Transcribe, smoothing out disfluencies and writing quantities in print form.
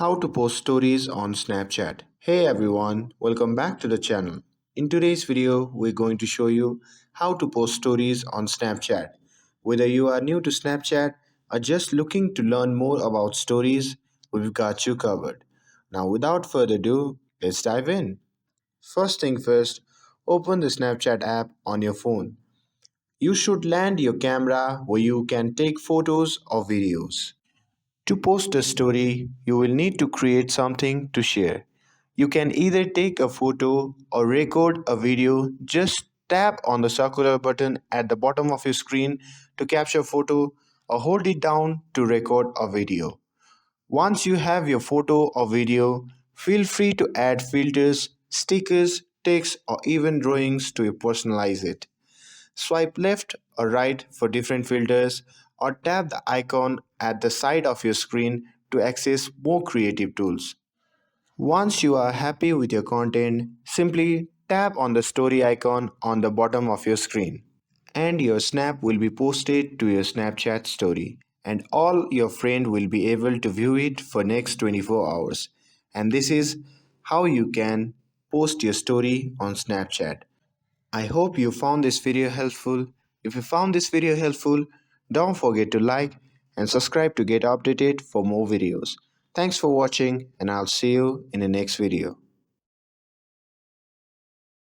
How to post stories on Snapchat. Hey everyone, welcome back to the channel. In today's video, we're going to show you how to post stories on Snapchat. Whether you are new to Snapchat or just looking to learn more about stories, we've got you covered. Now, without further ado, let's dive in. First thing first, open the Snapchat app on your phone. You should land your camera where you can take photos or videos. To post a story, you will need to create something to share. You can either take a photo or record a video. Just tap on the circular button at the bottom of your screen to capture a photo or hold it down to record a video. Once you have your photo or video, feel free to add filters, stickers, text, or even drawings to personalize it. Swipe left or right for different filters, or tap the icon at the side of your screen to access more creative tools. Once you are happy with your content, simply tap on the story icon on the bottom of your screen, and your snap will be posted to your Snapchat story, and all your friends will be able to view it for next 24 hours. And this is how you can post your story on Snapchat. I hope you found this video helpful. If you found this video helpful, don't forget to like and subscribe to get updated for more videos. Thanks for watching, and I'll see you in the next video.